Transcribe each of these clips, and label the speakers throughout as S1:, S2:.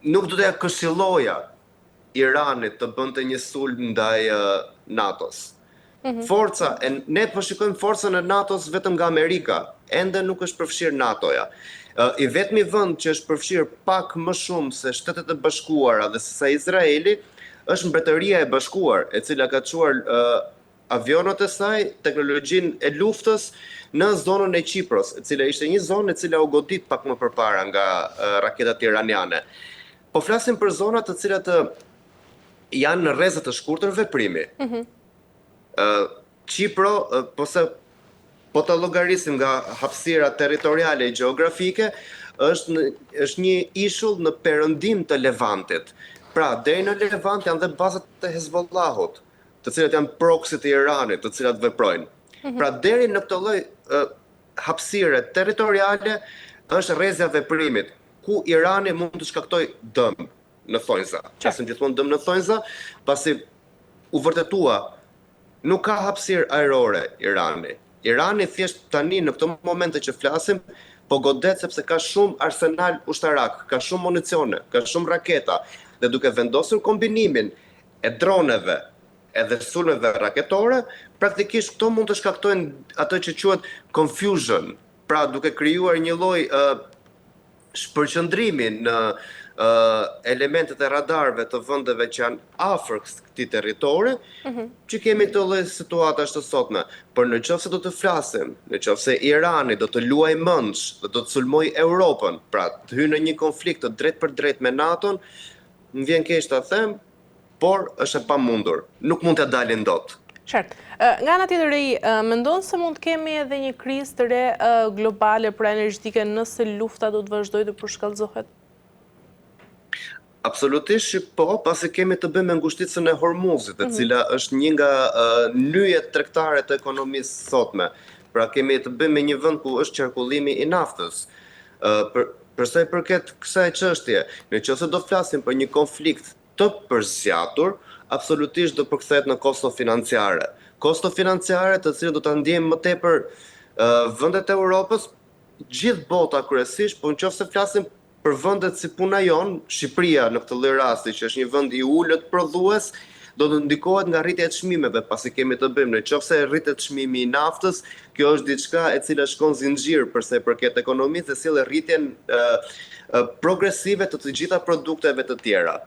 S1: nuk do t'ja këshilloja Iranit të bënte një sulm ndaj NATO-s. Forca, ne po shikojmë forcën e NATO-s vetëm nga Amerika, ende nuk është përfshirë NATO-ja. I vetmi vend që është përfshirë pak më shumë se Shtetet e Bashkuara dhe se sa Izraeli është Mbretëria e Bashkuar, e cila ka çuar avionët e saj, teknologjinë e luftës në zonën e Qipros, e cila ishte një zonë e cila u godit pak më përpara nga raketat iraniane. Po flasim për zona të cilat janë në rrezet të shkurtër veprimi. Qipro, po të llogarisim nga hapësira territoriale e gjeografike, është një ishull në perëndim të Levantit. Pra, deri në Levant janë dhe bazat e Hezbollahut, të cilat janë proxy të Iranit, të cilat veprojnë. Pra, deri në këtë lloj hapësire territoriale është rrezja e veprimit, ku Irani mund të shkaktojë dëm në thonjza. Qasëm gjithmonë dëm në thonjza, pasi u vërtetua nuk ka hapësirë ajrore Irani. Irani thjesht tani në këtë momente që flasim, po godet sepse ka shumë arsenal ushtarak, ka shumë municione, ka shumë raketa, dhe duke vendosur kombinimin e droneve edhe sulmeve raketore, praktikisht këto mund të shkaktojnë ato që quhet confusion, pra duke krijuar një lloj shpërqendrimi në elementet e radarëve të vendeve që janë afër këtij territori, që kemi këtë lloj situatash të sotme. Por nëse do të flasim, nëse Irani do të luajë mendsh dhe do të sulmojë Europën, pra të hyjë në një konflikt të drejtë për drejtë me NATO-n, më vjen keq ta them, por është e pamundur. Nuk mund të dalin dot.
S2: Qartë. Nga ana tjetër, mendon se mund të kemi edhe një krizë të re globale pra energjetike nëse lufta do të vazhdojë të përshkallëzohet?
S1: Absolutisht po, pasi kemi të bëjmë me ngushticën e Hormuzit, e cila është një nga nyjet tregtare të ekonomisë sotme. Pra kemi të bëjmë me një vend ku është qarkullimi i naftës. Për sa i përket kësaj çështje, nëse do flasim për një konflikt të përzgjatur, absolutisht do përkthehet në kosto financiare. Kosto financiare të cilët do ta ndjejmë më tepër vendet e Europës, gjithë bota kryesisht, por nëse flasim për vendet si puna jon, Shqipëria në këtë lloj rasti, që është një vend i ulët prodhues, do të ndikohet nga rritja e çmimeve, pasi kemi të bëjmë nëse rritet çmimi i naftës, kjo është diçka e cila shkon zinxhir për sa i përket ekonomisë dhe sjellë rritjen progresive të gjitha produkteve të tjera.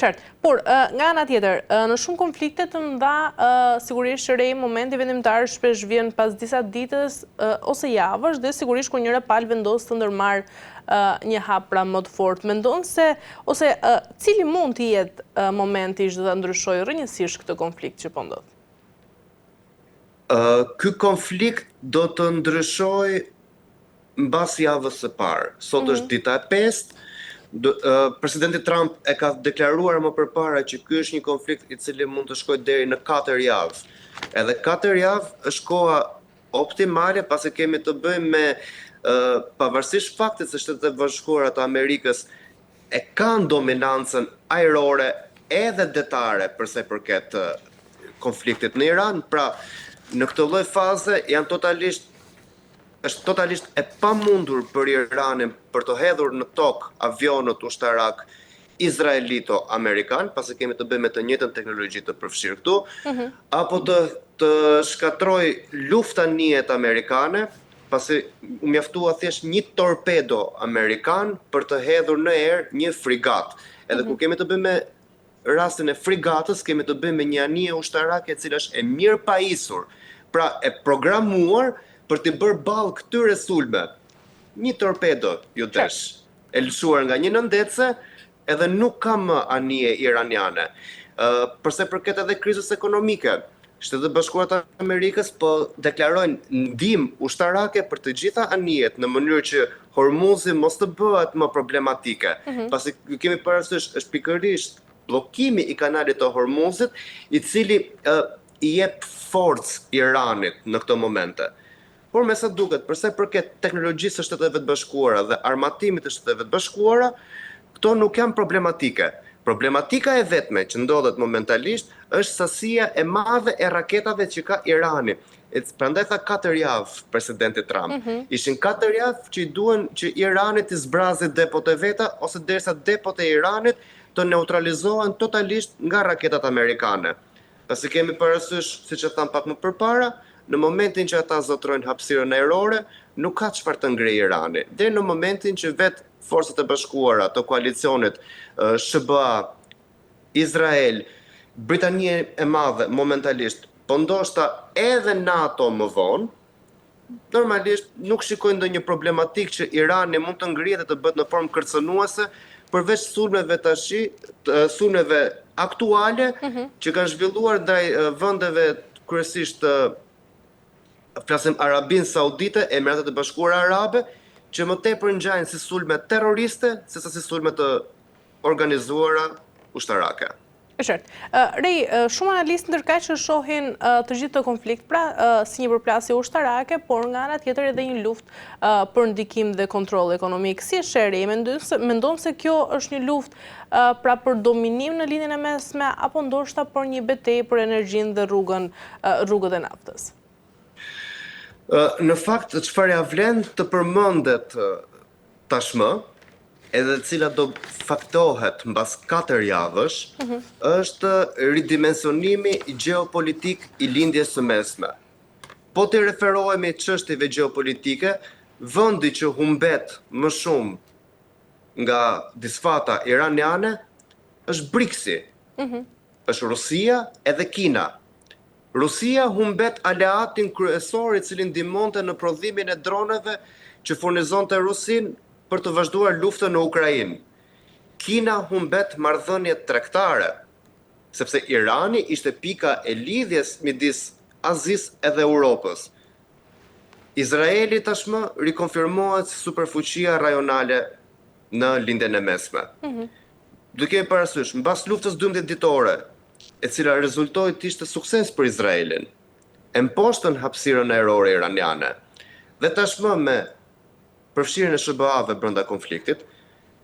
S2: Qartë. Por, nga ana tjetër, në shumë konflikte të mëdha, sigurisht që rrej momenti vendimtar shpesh vjen pas disa ditës ose javësh, dhe sigurisht kur njëra palë vendos të ndërmarrë një hap pra më të fortë. Mendon se, ose cili mund të jetë momenti që do ta ndryshojë rrënjësisht këtë konflikt që po ndodh?
S1: Ky konflikt do të ndryshojë mbas javës së parë. Sot është dita e 5. Presidenti Trump e ka deklaruar më përpara që ky është një konflikt i cili mund të shkojë deri në 4 javë. Edhe 4 javë është koha optimale pasi kemi të bëjmë me pavarësisht faktit se Shtetet e Bashkuara të Amerikës e kanë dominancën ajrore edhe detare për sa i përket konfliktit në Iran, pra në këtë lloj faze është totalisht e pamundur për Iranin për të hedhur në tokë avionët ushtarak izraelito-amerikan, pasi kemi të bëjmë me të njëjtën teknologji të përfshirë këtu, apo të shkatroj luftanijet amerikane, pasi u mjaftua thjesht një torpedo amerikan për të hedhur në erë një frigat. Edhe ku kemi të bëjmë me rastin e frigatës, kemi të bëjmë me një anije ushtarake e cila është e mirë pajisur, pra e programuar për të bërë ballë këtyre sulme. Një torpedo ju desh, e lëshuar nga një nëndece, edhe nuk ka më anije iraniane. Përse përket edhe krizës ekonomike, Shtetet e Bashkuara të Amerikës po deklarojnë ndihmë ushtarake për të gjitha anijet në mënyrë që Hormuzi mos të bëhet më problematike. Pasi kemi parasysh është pikërisht bllokimi i kanalit të Hormuzit, i cili i jep forcë Iranit në këto momente. Por me sa duket, përse përket teknologjisë së Shteteve të Bashkuara dhe armatimit të Shteteve të Bashkuara, këto nuk janë problematike. Problematika e vetme që ndodhet momentalisht është sasia e madhe e raketave që ka Irani. Prandaj tha 4 javë presidenti Trump. Ishin 4 javë që i duhen që Irani të zbrazit depot e veta ose derisa depot e Iranit të neutralizohen totalisht nga raketat amerikane. Pasi kemi parasysh, siç e tham pak më përpara, në momentin që ata zotrojnë hapësirën ajrore, nuk ka çfarë të ngrej Irani. Deri në momentin që vetë forcat e bashkuara të koalicionit SBA, Izrael, Britania e Madhe momentalisht, po ndoshta edhe NATO më vonë, normalisht nuk shikojnë ndonjë problematik që Irani mund të ngrihet dhe të bëhet në formë kërcënuese, përveç sulmeve tashi, sulmeve aktuale që kanë zhvilluar ndaj vendeve kryesisht flasim Arabinë Saudite, Emiratet e Bashkuara Arabe, që më tepër ngjajnë si sulme terroriste sesa si sulme të organizuara ushtarake.
S2: E qartë. Rej, shumë analistë ndërkaq që shohin të gjithë të konflikt pra si një përplasje ushtarake, por nga ana tjetër edhe një luftë për ndikim dhe kontroll ekonomik. Si e sheh Rej, mendon se kjo është një luftë pra për dominim në linjën e mesme apo ndoshta për një betejë për energjinë dhe rrugët e naftës?
S1: Në fakt, çfarë ja vlen të përmendet tashmë, edhe cila do faktohet mbas 4 javësh, është ridimensionimi gjeopolitik i lindjes së mesme. Po të referohemi çështjeve gjeopolitike, vendi që humbet më shumë nga disfata iraniane është BRICS-i, është Rusia edhe Kina. Rusia humbet aleatin kryesor i cili ndihmonte në prodhimin e droneve që furnizonte Rusin për të vazhduar luftën në Ukrainë. Kina humbet marrëdhëniet tregtare, sepse Irani ishte pika e lidhjes midis Azisë edhe Europës. Izraeli tashmë rikonfirmohet si superfuqia rajonale në lindjen e mesme. Duke parasysh, mbas luftës 12 ditore, e cila rezultoi të ishte sukses për Izraelin, e mposhtën hapësirën ajrore iraniane. Dhe tashmë me përfshirjen e SBA-ve brenda konfliktit,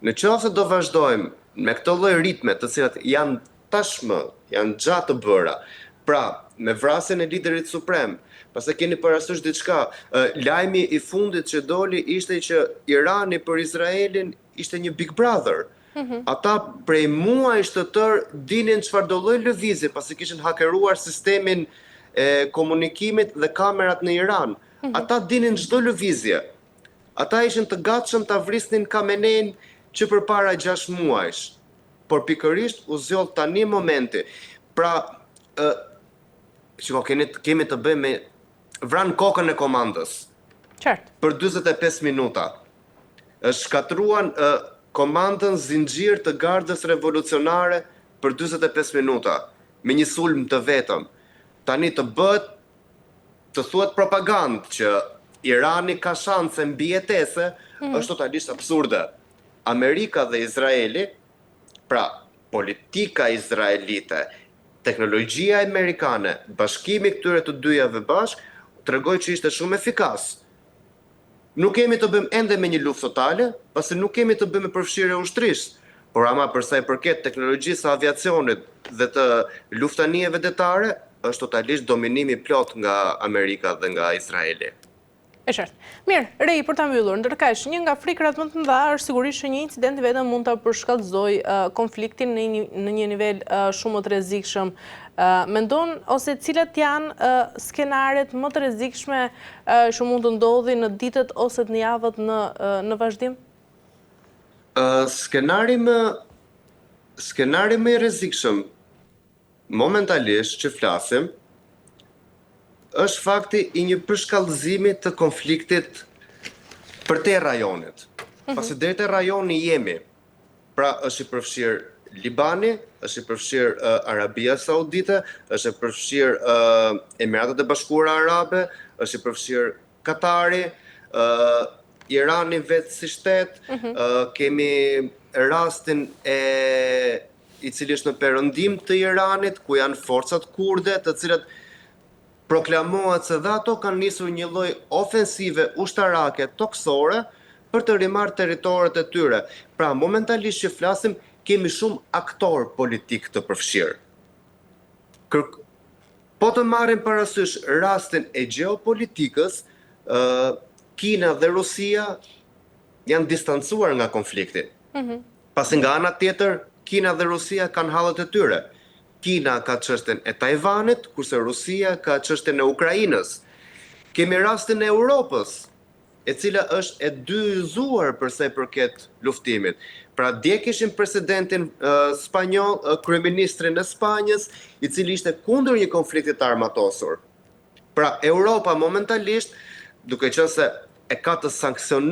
S1: në qoftë se do vazhdojmë me këtë lloj ritme të cilat janë tashmë, janë gjatë të bëra, pra me vrasjen e liderit suprem, pastaj keni parasysh diçka, lajmi i fundit që doli ishte që Irani për Izraelin ishte një Big Brother. Ata prej muajsh të tërë dinin çfarë do lloj lëvizje, pasi kishin hakeruar sistemin e komunikimit dhe kamerat në Iran. Ata dinin çdo lëvizje. Ata ishin të gatshëm ta vrisnin Khamenein që përpara 6 muajsh. Por pikërisht u zgjodh tani momenti. Pra, kemi të bëjmë me vran kokën e komandës.
S2: Qartë.
S1: Për 45 minuta. Është shkatruan komandën zinxhir të gardës revolucionare për 45 minuta, me një sulm të vetëm. Tani të bëhet, të thuhet propagandë që Irani ka shanse mbijetese, është totalisht absurde. Amerika dhe Izraeli, pra politika izraelite, teknologjia amerikane, bashkimi këtyre të dyjave bashk, tregoi që ishte shumë efikas. Nuk kemi të bëjmë ende me një luftë totale, pasi nuk kemi të bëjmë përfshirje ushtrisë, por ama për sa i përket teknologjisë së aviacionit dhe të luftanijeve detare, është totalisht dominimi plot nga Amerika dhe nga Izraeli.
S2: E qartë. Mirë, Rej, për ta mbyllur, ndërkaq një nga frikrat më të mëdha është sigurisht që një incident vetëm mund ta përshkallëzojë konfliktin në një nivel shumë më të rrezikshëm. Mendon ose cilat janë skenaret më të rrezikshme që mund të ndodhin në ditët ose në javët në vazhdim?
S1: Skenari më i rrezikshëm momentalisht që flasim është fakti i një përshkallëzimi të konfliktit për te rajonit. Pasi deri te rajoni jemi, pra është i përfshirë Libani, është i përfshirë Arabia Saudite, është i përfshirë Emiratet e Bashkuara Arabe, është i përfshirë Katari, Irani vetë si shtet, kemi rastin i cili është në perëndim të Iranit, ku janë forcat kurde, të cilat proklamohet se dhe ato kanë nisur një lloj ofensive ushtarake toksore për të rimarrë territoret e tyre. Pra, momentalisht që flasim, kemi shumë aktor politik të përfshirë. Po të marrim parasysh rastin e gjeopolitikës, Kina dhe Rusia janë distancuar nga konflikti. Pasi nga ana tjetër, Kina dhe Rusia kanë hallet e tyre. Kina ka çështjen e Tajvanit, kurse Rusia ka çështjen e Ukrainës. Kemi rastin e Europës, e cila është e dyzuar për sa i përket luftimit. Pra dje kishim presidentin spanjoll, kryeministrin e Spanjës, i cili ishte kundër një konflikti të armatosur. Pra Europa momentalisht, duke qenë se e ka të sanksionuar